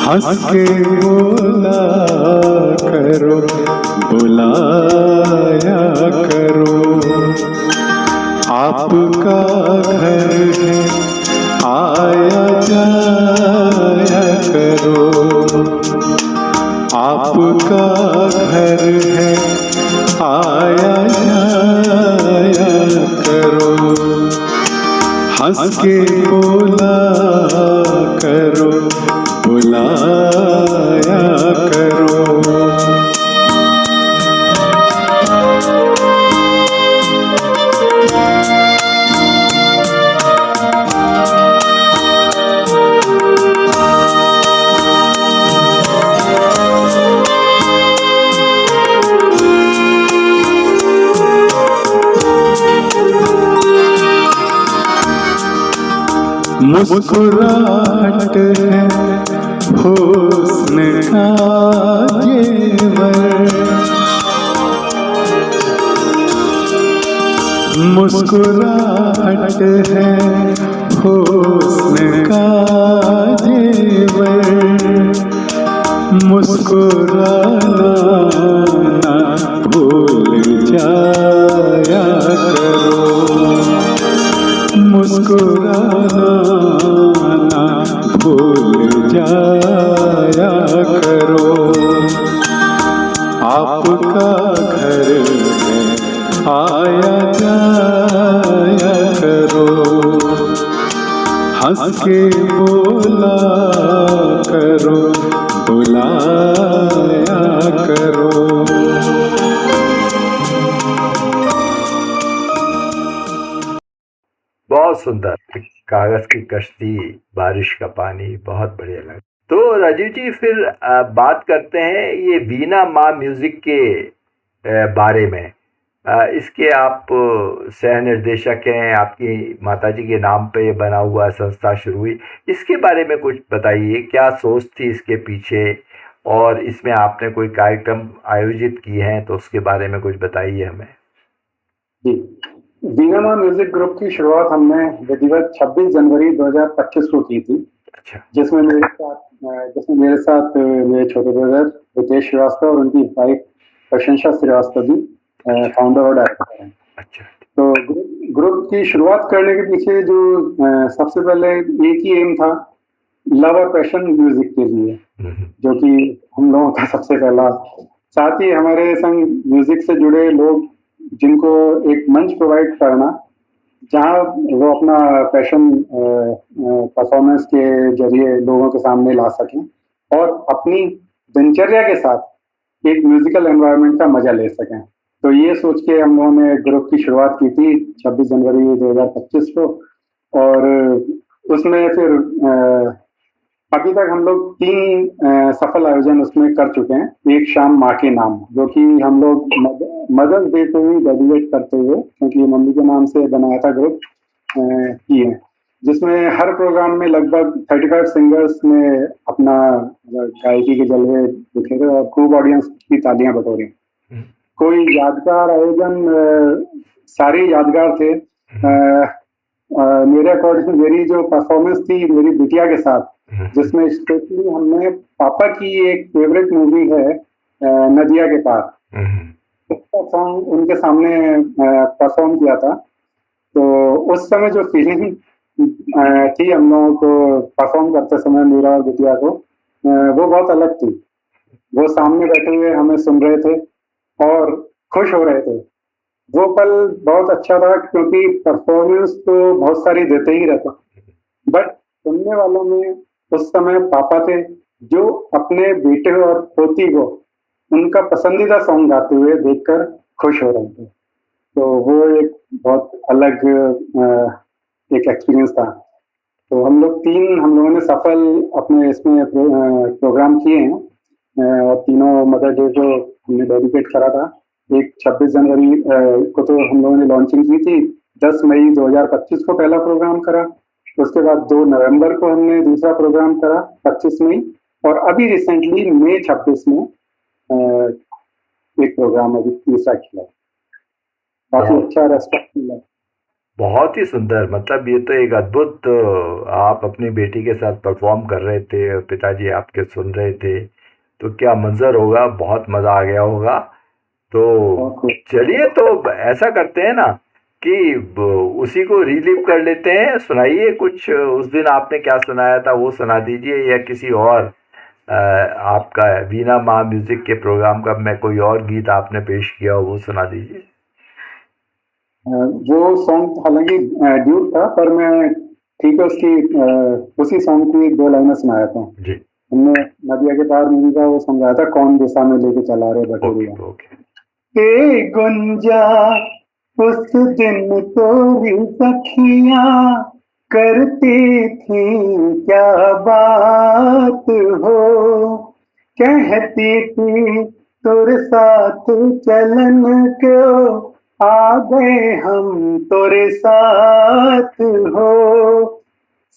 हंस के बोला करो, बुलाया करो। आपका घर है, आया जाया करो, आपका घर है, आया जाया करो। हंस के बोला करो, बुलाया करो। मुस्कुराहट है हुस्न का जेवर, मुस्कुराहट है हुस्न का जेवर। मुस्कुराना ना भूल जाया करो, मुस्कुराना ना भूल जाया करो। आपका घर है, आया जाया करो। हंस के बोला करो, बुलाया करो। बहुत सुंदर। कागज की कश्ती, बारिश का पानी, बहुत बढ़िया लगा। तो राजीव जी फिर बात करते हैं ये वीणा माँ म्यूजिक के बारे में। इसके आप सह निर्देशक हैं, आपकी माताजी के नाम पे ये बना हुआ संस्था शुरू हुई। इसके बारे में कुछ बताइए, क्या सोच थी इसके पीछे, और इसमें आपने कोई कार्यक्रम आयोजित किए हैं तो उसके बारे में कुछ बताइए हमें। जी, वीनामा म्यूजिक ग्रुप की शुरुआत हमने विधिवत 26 जनवरी 2025 को की थी, अच्छा, जिसमें मेरे साथ मेरे छोटे ब्रदर रितेश श्रीवास्तव और उनकी वाइफ प्रशंसा श्रीवास्तव भी फाउंडर और डायरेक्टर हैं। अच्छा, तो ग्रुप की शुरुआत करने के पीछे जो सबसे पहले एक ही एम था, लव और पैशन म्यूजिक के लिए, जो कि हम लोगों का सबसे पहला। साथ ही हमारे संग म्यूजिक से जुड़े लोग, जिनको एक मंच प्रोवाइड करना जहां वो अपना पैशन परफॉर्मेंस के जरिए लोगों के सामने ला सकें और अपनी दिनचर्या के साथ एक म्यूजिकल एनवायरनमेंट का मजा ले सकें। तो ये सोच के हम लोगों ने ग्रुप की शुरुआत की थी 26 जनवरी 2025 को। और उसमें फिर अभी तक हम लोग 3 सफल आयोजन उसमें कर चुके हैं। एक शाम माँ के नाम, जो कि हम लोग मदर्स डे को ही डेडिकेट करते हुए, क्योंकि मम्मी के नाम से बनाया था ग्रुप, किए, जिसमें हर प्रोग्राम में लगभग 35 सिंगर्स ने अपना गायकी के जलवे दिखे और खूब ऑडियंस की तालियां बटोरी। कोई यादगार आयोजन, सारे यादगार थे। मेरे अकॉर्डिंग मेरी जो परफॉर्मेंस थी मेरी बिटिया के साथ, जिसमें स्पेशली हमने पापा की एक फेवरेट मूवी है नदिया के पार, उसका सॉन्ग उनके सामने परफॉर्म किया था। तो उस समय जो फीलिंग थी हम लोगों को परफॉर्म करते समय, मेरा और बिटिया को, वो बहुत अलग थी। वो सामने बैठे हुए हमें सुन रहे थे और खुश हो रहे थे। वो पल बहुत अच्छा था, क्योंकि परफॉर्मेंस तो बहुत सारी देते ही रहते, बट सुनने वालों में उस समय पापा थे जो अपने बेटे और पोती को उनका पसंदीदा सॉन्ग गाते हुए देखकर खुश हो रहे थे। तो वो एक बहुत अलग एक एक्सपीरियंस था। तो हम लोगों ने सफल अपने इसमें प्रोग्राम किए हैं, और तीनों मदर डे को हमने डेडिकेट करा था। एक 26 जनवरी को तो हम लोगों ने लॉन्चिंग की थी, 10 मई 2025 को पहला प्रोग्राम करा, उसके बाद 2 नवंबर को हमने दूसरा प्रोग्राम करा 25 मई, और अभी रिसेंटली मई 26 में एक प्रोग्राम अभी तीसरा किया। काफी अच्छा रेस्पॉन्स मिला। बहुत ही सुंदर। मतलब ये तो एक अद्भुत, आप अपनी बेटी के साथ परफॉर्म कर रहे थे और पिताजी आपके सुन रहे थे, तो क्या मंजर होगा, बहुत मजा आ गया होगा। तो चलिए, तो ऐसा करते हैं ना कि उसी को रिलीव कर लेते हैं। सुनाइए कुछ, उस दिन आपने क्या सुनाया था वो सुना दीजिए, या किसी और आपका वीणा माँ म्यूजिक के प्रोग्राम का में कोई और गीत आपने पेश किया हो वो सुना दीजिए। वो सॉन्ग हालांकि ड्यूट था, पर मैं ठीक है उसी सॉन्ग की 2 लाइनें सुनाया था जी। हमने नदिया के पार मूवी का वो सॉन्ग गाया था, कौन दिशा में लेके चला रहे बटोरिया। हे गुंजा उस दिन तोरी सखियां करती थी क्या बात हो, कहती थी तोरे साथ चलन क्यों, आ गए हम तोरे साथ हो,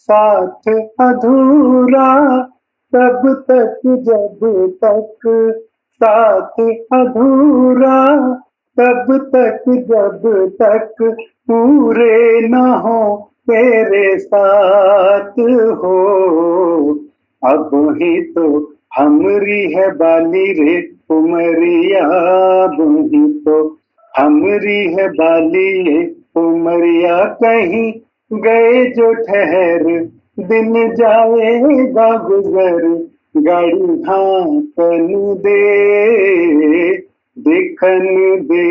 साथ अधूरा तब तक जब तक, साथ अधूरा तब तक जब तक पूरे न हो तेरे साथ हो, अब ही तो हमरी है बाली रे उमरिया, अब ही तो हमरी है बाली ये उमरिया, कहीं गए जो ठहर दिन जाएगा गुजर, गाड़ी हाँकन दे दिखन दे,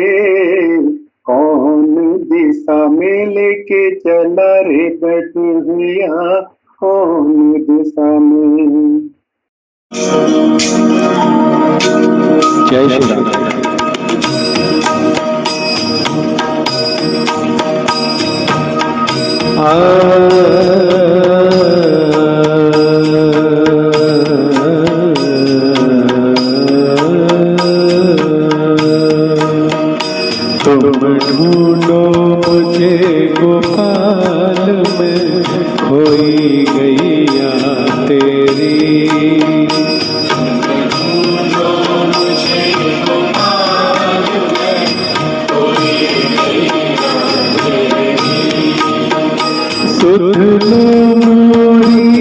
कौन दिशा में लेके चला रे बटुरिया, कौन दिशा में। जय श्री राम। तुम ढूंढो मुझे गोपाल में खोई गैया तेरी। सुध लो मोरी,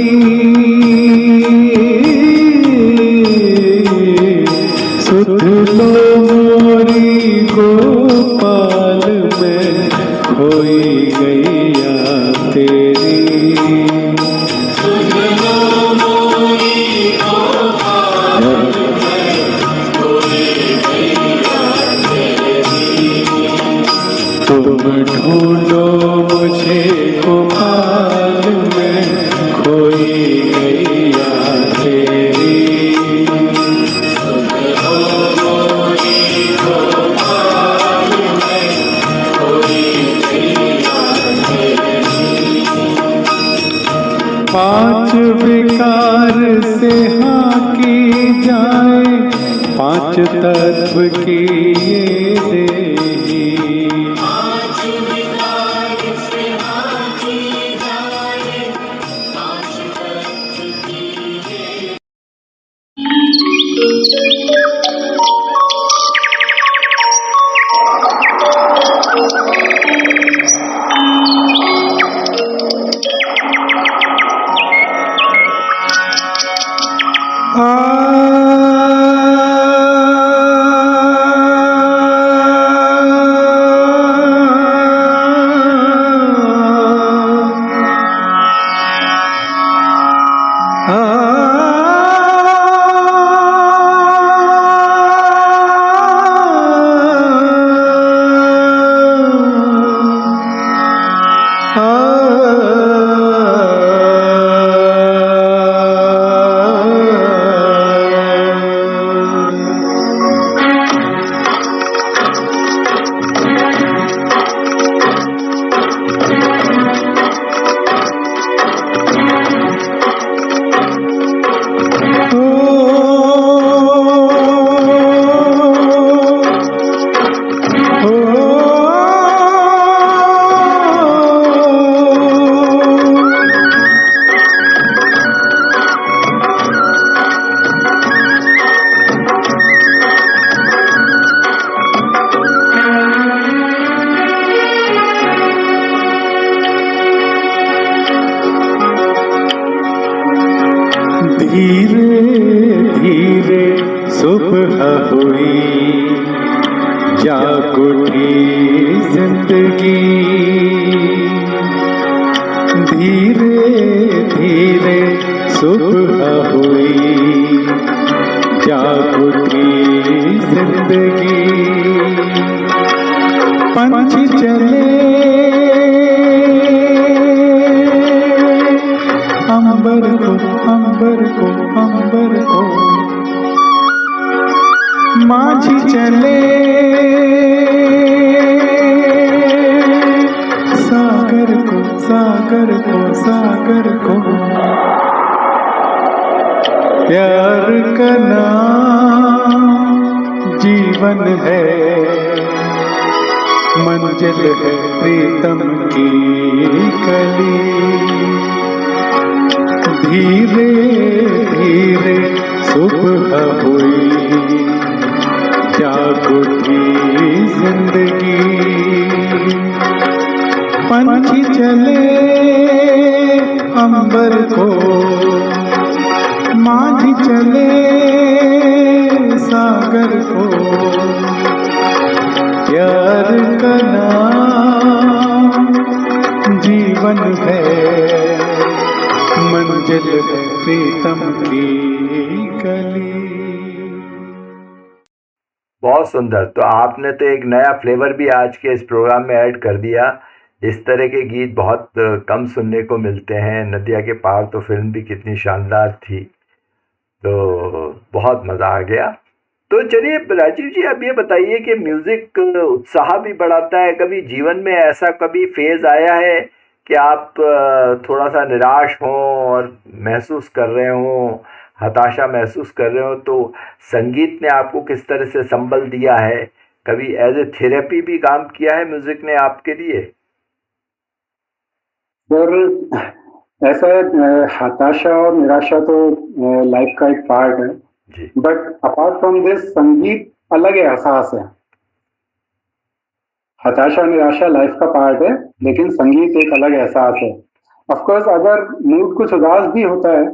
सुध लो मोरी गोपाल में खोई गैया तेरी। तुम ढूंढो मुझे गोपाल में खोई गैया तेरी। पांच विकार से हाँ की जाए, पांच तत्व की ये देही। धीरे धीरे सुबह हुई, जाग उठी जिंदगी। धीरे धीरे सुबह हुई, जाग उठी जिंदगी। पंछी चले अंबर को, अंबर को, अंबर को। माझी चले सागर को, सागर को, सागर को। प्यार का नाम जीवन है, मंजिल है प्रीतम की कली। धीरे धीरे सुबह हुई, जाग उठी जिंदगी। पंछी चले अंबर को, माझी चले सागर को। प्यार का नाम जीवन है, मंजिल है प्रीतम की कली। बहुत सुंदर। तो आपने तो एक नया फ्लेवर भी आज के इस प्रोग्राम में ऐड कर दिया। इस तरह के गीत बहुत कम सुनने को मिलते हैं। नदिया के पार तो फिल्म भी कितनी शानदार थी। तो बहुत मज़ा आ गया। तो चलिए राजीव जी, अब ये बताइए कि म्यूज़िक उत्साह भी बढ़ाता है। कभी जीवन में ऐसा कभी फेज़ आया है कि आप थोड़ा सा निराश हों और महसूस कर रहे हों, हताशा महसूस कर रहे हो, तो संगीत ने आपको किस तरह से संबल दिया है? कभी एज ए थेरेपी भी काम किया है म्यूज़िक ने आपके लिए? और ऐसा है, हताशा और निराशा तो लाइफ का एक पार्ट है, जी। बट अपार्ट फ्रॉम दिस संगीत अलग एहसास है। हताशा निराशा लाइफ का पार्ट है, लेकिन संगीत एक अलग एहसास है। ऑफ कोर्स अगर मूड कुछ उदास भी होता है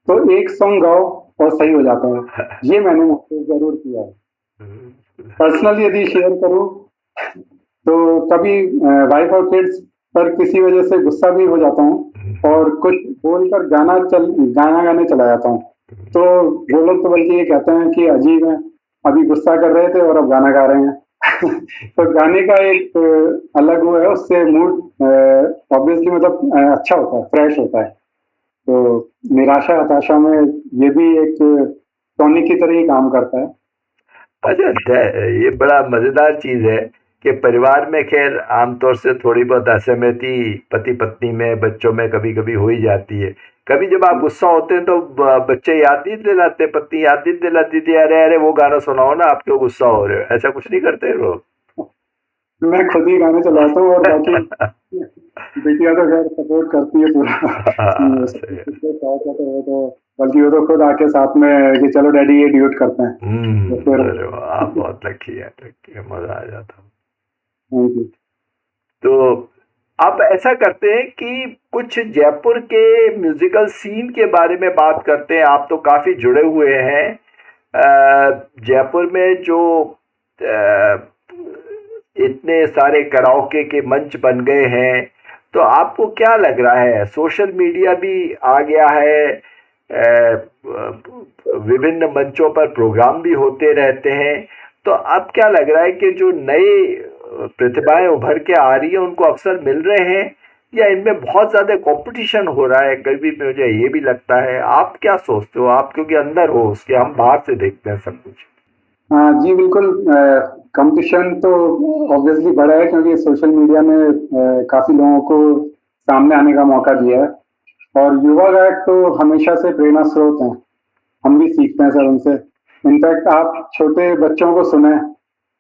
तो एक सॉन्ग गाओ और सही हो जाता है। ये मैंने महसूस जरूर किया है। पर्सनली यदि शेयर करूं तो कभी वाइफ और किड्स पर किसी वजह से गुस्सा भी हो जाता हूं और कुछ बोलकर गाना गाने चला जाता हूं। तो वो लोग तो बल्कि ये कहते हैं कि अजीब है, अभी गुस्सा कर रहे थे और अब गाना गा रहे हैं। तो गाने का एक अलग वो है, उससे मूड ऑब्वियसली मतलब अच्छा होता है, फ्रेश होता है। तो निराशा हताशा में ये भी एक टॉनिक की तरह ही काम करता है। अच्छा, ये बड़ा मज़ेदार चीज़ है कि परिवार में खैर आमतौर से थोड़ी बहुत असहमति पति पत्नी में, बच्चों में कभी कभी हो ही जाती है। कभी जब आप गुस्सा होते हैं तो बच्चे याद नहीं दिलाते, पत्नी याद नहीं दिलाती थी, अरे अरे वो गाना सुनाओ ना, आप क्यों गुस्सा हो रहे हो? ऐसा कुछ नहीं करते लोग? मैं खुद ही गाने चलाता हूँ और बाकी बेटियां तो खैर सपोर्ट करती है पूरा। हाँ, सही है। तो बल्कि वो तो खुद आके साथ में कि चलो डैडी ये ड्यूट करते हैं। तो फिर अरे वाह, आप बहुत लकी है, मज़ा आ जाता। Thank you. तो आप ऐसा करते हैं कि कुछ जयपुर के म्यूजिकल सीन के बारे में बात करते हैं। आप तो काफ़ी जुड़े हुए हैं जयपुर में, जो इतने सारे कराओके के मंच बन गए हैं। तो आपको क्या लग रहा है, सोशल मीडिया भी आ गया है, विभिन्न मंचों पर प्रोग्राम भी होते रहते हैं, तो अब क्या लग रहा है कि जो नए प्रतिभाएं उभर के आ रही है उनको अवसर मिल रहे हैं या इनमें बहुत ज़्यादा कंपटीशन हो रहा है? कभी मुझे ये भी लगता है। आप क्या सोचते हो? आप क्योंकि अंदर हो उसके, हम बाहर से देखते हैं सब कुछ। हाँ जी, बिल्कुल। कंपटीशन तो ऑब्वियसली बढ़ा है क्योंकि सोशल मीडिया ने काफी लोगों को सामने आने का मौका दिया है और युवा गायक तो हमेशा से प्रेरणा स्रोत हैं। हम भी सीखते हैं सर उनसे। इनफैक्ट आप छोटे बच्चों को सुने,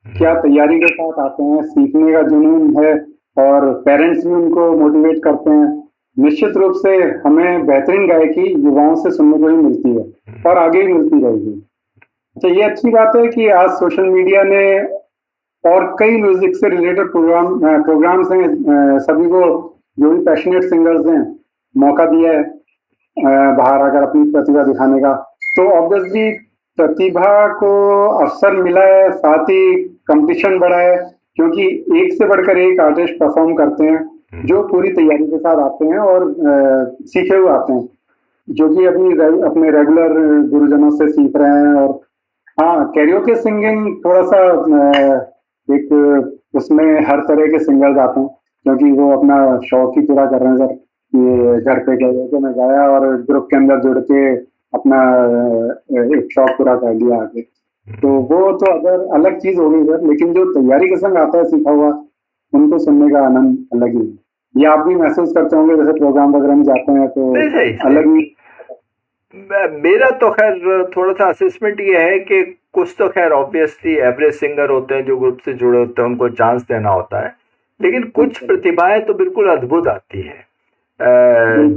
क्या तैयारी के साथ आते हैं, सीखने का जुनून है और पेरेंट्स भी उनको मोटिवेट करते हैं। निश्चित रूप से हमें बेहतरीन गायकी युवाओं से सुनने को ही मिलती है और आगे भी मिलती रहेगी। तो ये अच्छी बात है कि आज सोशल मीडिया ने और कई म्यूजिक से रिलेटेड प्रोग्राम्स हैं, सभी को जो भी पैशनेट सिंगर्स हैं मौका दिया है बाहर आकर अपनी प्रतिभा दिखाने का। तो ऑब्वियसली प्रतिभा को अवसर मिला है, साथ ही कंपटीशन बढ़ा है क्योंकि एक से बढ़कर एक आर्टिस्ट परफॉर्म करते हैं जो पूरी तैयारी के साथ आते हैं और सीखे हुए आते हैं, जो कि अभी अपने रेगुलर गुरुजनों से सीख रहे हैं। और हाँ, कैरियोके सिंगिंग थोड़ा सा एक उसमें हर तरह के सिंगर्स आते हैं क्योंकि वो अपना शौक ही पूरा कर रहे हैं सर। ये घर पे कैरियोके में गाया और ग्रुप के अंदर जुड़ के अपना एक शौक पूरा कर लिया आगे। तो वो तो अगर अलग चीज हो गई सर, लेकिन जो तैयारी के संग आता है सीखा हुआ, उनको सुनने का आनंद अलग ही है। ये आप भी महसूस करते होंगे, जैसे प्रोग्राम वगैरह में जाते हैं तो अलग ही। मेरा तो खैर थोड़ा सा असेसमेंट ये है कि कुछ तो खैर ऑब्वियसली एवरेज सिंगर होते हैं जो ग्रुप से जुड़े होते हैं, उनको चांस देना होता है, लेकिन कुछ प्रतिभाएं तो बिल्कुल अद्भुत आती हैं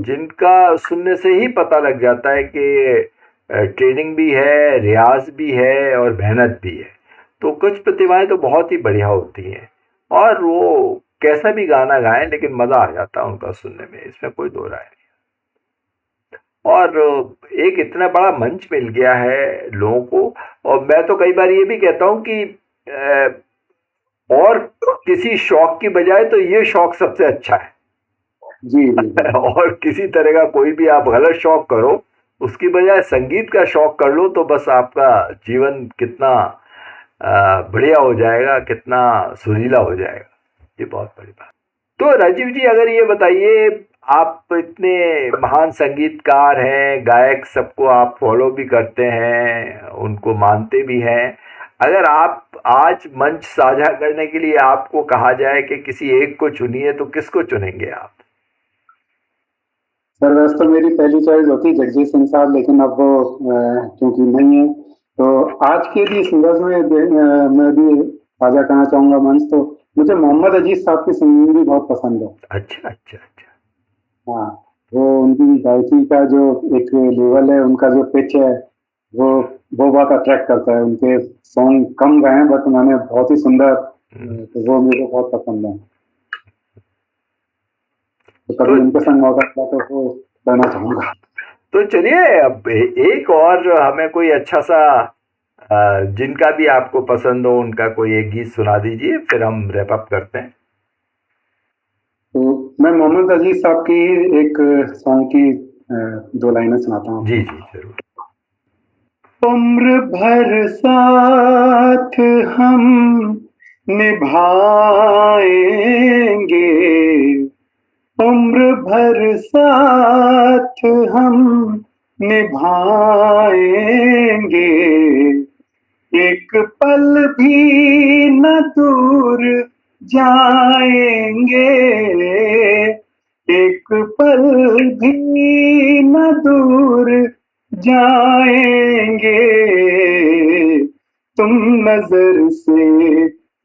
जिनका सुनने से ही पता लग जाता है कि ट्रेनिंग भी है, रियाज भी है और मेहनत भी है। तो कुछ प्रतिभाएं तो बहुत ही बढ़िया होती हैं और वो कैसा भी गाना गाएं लेकिन मज़ा आ जाता है उनका सुनने में, इसमें कोई दो राय नहीं। और एक इतना बड़ा मंच मिल गया है लोगों को, और मैं तो कई बार ये भी कहता हूँ कि और किसी शौक की बजाय तो ये शौक सबसे अच्छा है जी। और किसी तरह का कोई भी आप गलत शौक करो, उसकी बजाय संगीत का शौक कर लो तो बस आपका जीवन कितना बढ़िया हो जाएगा, कितना सुरीला हो जाएगा। ये बहुत बड़ी बात। तो राजीव जी, अगर ये बताइए, आप इतने महान संगीतकार हैं, गायक, सबको आप फॉलो भी करते हैं, उनको मानते भी हैं। अगर आप आज मंच साझा करने के लिए आपको कहा जाए कि किसी एक को चुनिए तो किसको चुनेंगे आप? सर वैसे तो मेरी पहली चॉइस होती जगजीत सिंह साहब, लेकिन अब वो क्योंकि नहीं है, तो आज के भी सिंगर्स में मैं भी साझा करना चाहूंगा मंच। तो मुझे मोहम्मद अजीज साहब की सिंगिंग भी बहुत पसंद है। अच्छा अच्छा अच्छा। हाँ, वो उनकी गायकी का जो एक लेवल है, उनका जो पिच है, वो बहुत अट्रैक्ट करता है। उनके सॉन्ग कम गए हैं बट उन्होंने बहुत ही सुंदर, तो वो मुझे बहुत पसंद है। तो कभी उनके संग मौका मिला तो वो करना चाहूंगा। तो चलिए अब एक और हमें कोई अच्छा सा जिनका भी आपको पसंद हो उनका कोई एक गीत सुना दीजिए, फिर हम रैप अप करते हैं। तो मैं मोहम्मद अजीज साहब की एक सॉन्ग की 2 लाइनें सुनाता हूँ। जी जी जरूर। उम्र भर साथ हम निभाएंगे, उम्र भर साथ हम निभाएंगे, एक पल भी न दूर जाएंगे, एक पल भी न दूर जाएंगे, तुम नजर से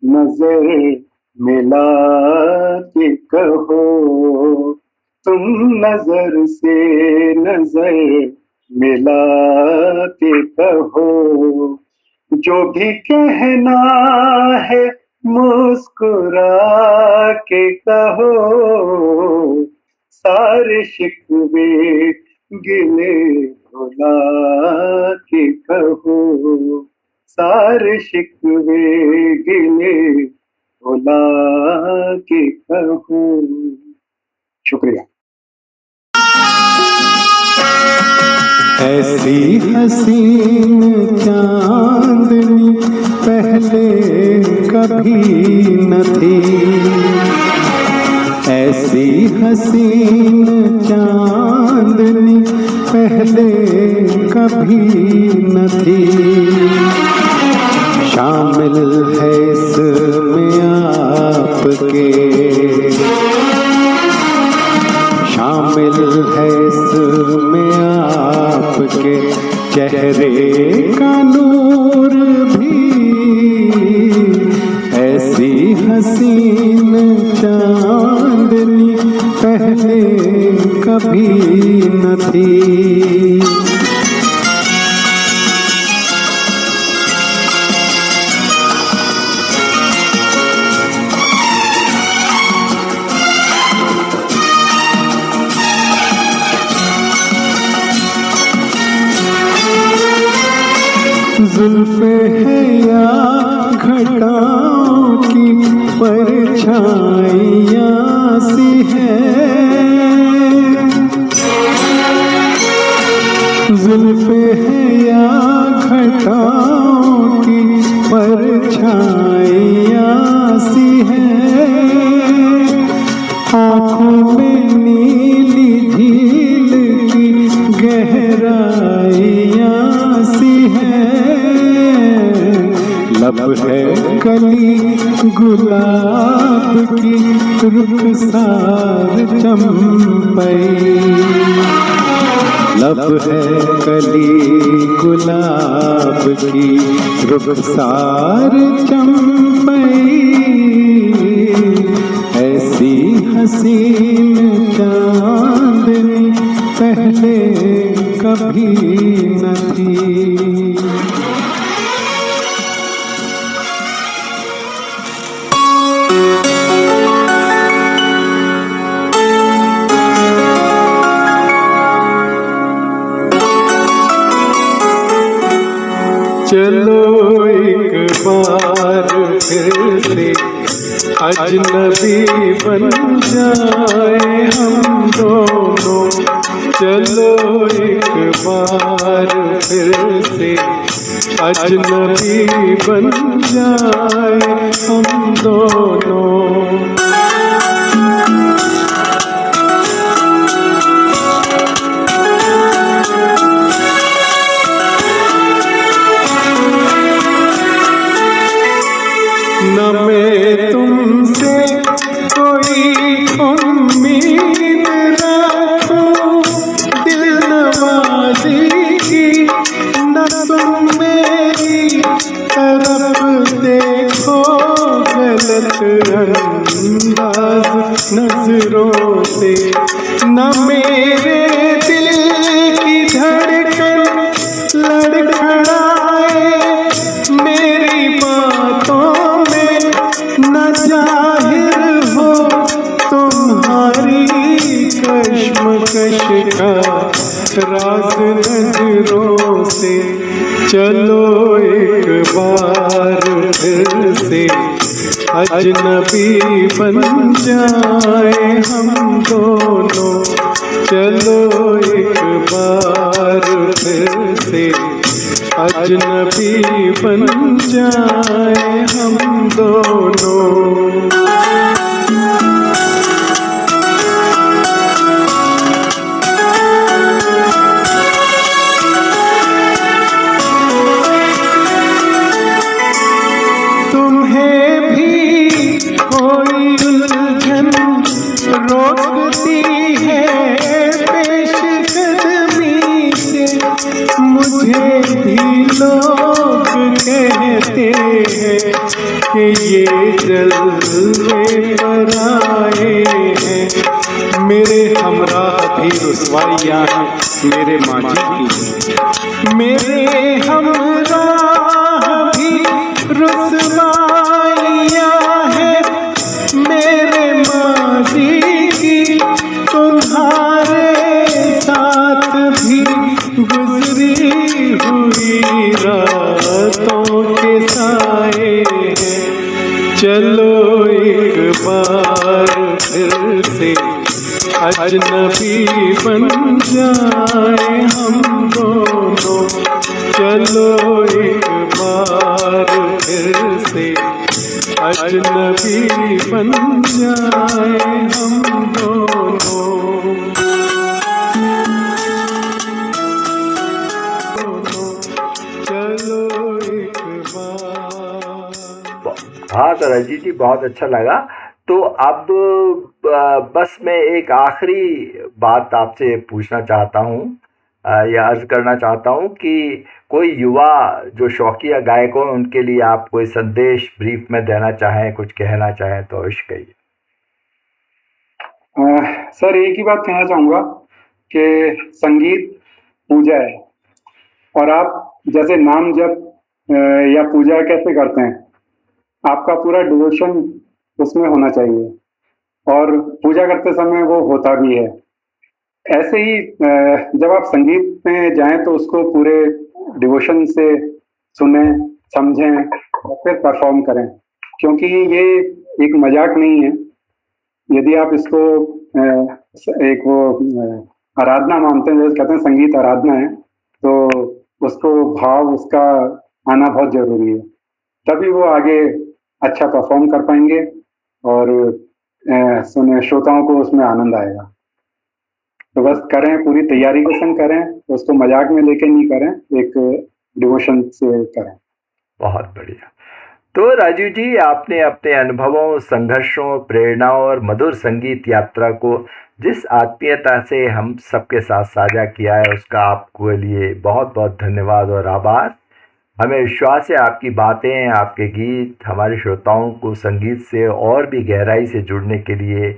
नजर मिला के कहो, तुम नजर से नजर मिला के कहो, जो भी कहना है मुस्कुरा के कहो, सारे शिकवे गिले भुला के कहो, सारे शिकवे गिले भुला के कहो। शुक्रिया। ऐसी हसीन चांदनी पहले कभी न थी, ऐसी हसीन चांदनी पहले कभी न थी, शामिल है इसमें आपके, शामिल है इसमें आपके चेहरे का नूर भी, ऐसी हसीन चांदनी पहले कभी न थी। जुल्फे है या घटाओं की परछाइयाँ सी है, जुल्फे है या घटाओं की परछाइयाँ सी है, आँखों में नीली झील की गहराइयाँ सी है, लब है कली गुलाब की रुखसार चंपई, लब है कली गुलाब की रुखसार चंपई, ऐसी हसीन चांदनी पहले कभी न थी। चलो एक बार फिर से अजनबी बन जाए हम दोनों, चलो एक बार फिर से अजनबी बन जाए हम दोनों, राज नजरों से, न मेरे दिल की धड़कन लड़खड़ाए मेरी बातों में, न जाहिर हो तुम्हारी कश्मकश का राज नजरों से। चलो एक बार फिर से अजनबी बन जाए हम दोनों, चलो एक बार फिर से अजनबी बन जाए हम दोनों। रोकती है पेशकदमी से, मुझे भी लोग कहते हैं कि ये जलवे पर आए हैं। मेरे हमरा भी रुसवाइयाँ हैं मेरे माजी की, मेरे हमरा भी रुसवाइयाँ हैं मेरे माजी की। तुम्हारे साथ भी गुजरी हुई रातों के साए हैं। चलो एक बार फिर से अजनबी बन जाए हम दोनों, चलो एक बार फिर से अजनबी बन जाए हम दोनों। चलो एक बार। हाँ तो रजी जी बहुत अच्छा लगा। तो अब बस मैं एक आखिरी बात आपसे पूछना चाहता हूँ या अर्ज करना चाहता हूँ कि कोई युवा जो शौकिया गायक हो उनके लिए आप कोई संदेश ब्रीफ में देना चाहें, कुछ कहना चाहें तो अवश्य कहिए। सर एक ही बात कहना चाहूँगा कि संगीत पूजा है, और आप जैसे नाम जप या पूजा कैसे करते हैं, आपका पूरा डिवोशन उसमें होना चाहिए, और पूजा करते समय वो होता भी है। ऐसे ही जब आप संगीत में जाएं तो उसको पूरे डिवोशन से सुने, समझें और फिर परफॉर्म करें, क्योंकि ये एक मजाक नहीं है। यदि आप इसको एक वो आराधना मानते हैं, जैसे कहते हैं संगीत आराधना है, तो उसको भाव उसका आना बहुत जरूरी है, तभी वो आगे अच्छा परफॉर्म कर पाएंगे और सुने श्रोताओं को उसमें आनंद आएगा। तो बस करें, पूरी तैयारी के संग करें, तो उसको मजाक में लेके नहीं करें, एक डिवोशन से करें। बहुत बढ़िया। तो राजीव जी, आपने अपने अनुभवों, संघर्षों, प्रेरणाओं और मधुर संगीत यात्रा को जिस आत्मीयता से हम सबके साथ साझा किया है, उसका आपके लिए बहुत बहुत धन्यवाद और आभार। हमें विश्वास है आपकी बातें, आपके गीत हमारे श्रोताओं को संगीत से और भी गहराई से जुड़ने के लिए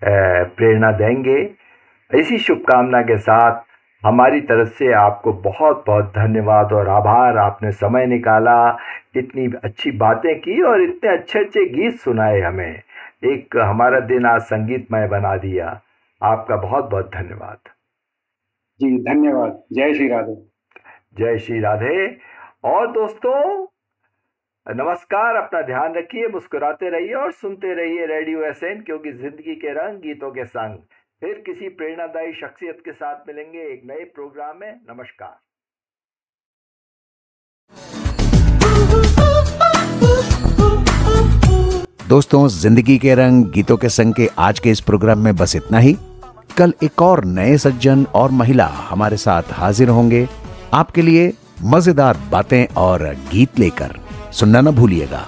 प्रेरणा देंगे। इसी शुभकामना के साथ हमारी तरफ से आपको बहुत बहुत धन्यवाद और आभार। आपने समय निकाला, इतनी अच्छी बातें की और इतने अच्छे अच्छे गीत सुनाए हमें। एक हमारा दिन आज संगीतमय बना दिया। आपका बहुत बहुत धन्यवाद। जी धन्यवाद। जय श्री राधे। जय श्री राधे। और दोस्तों नमस्कार, अपना ध्यान रखिए, मुस्कुराते रहिए और सुनते रहिए रेडियो एसएन, क्योंकि जिंदगी के रंग गीतों के संग। फिर किसी प्रेरणादायी शख्सियत के साथ मिलेंगे एक नए प्रोग्राम में। नमस्कार। दोस्तों, जिंदगी के रंग गीतों के संग के आज के इस प्रोग्राम में बस इतना ही। कल एक और नए सज्जन और महिला हमारे साथ हाजिर होंगे आपके लिए मजेदार बातें और गीत लेकर। सुनना न भूलिएगा।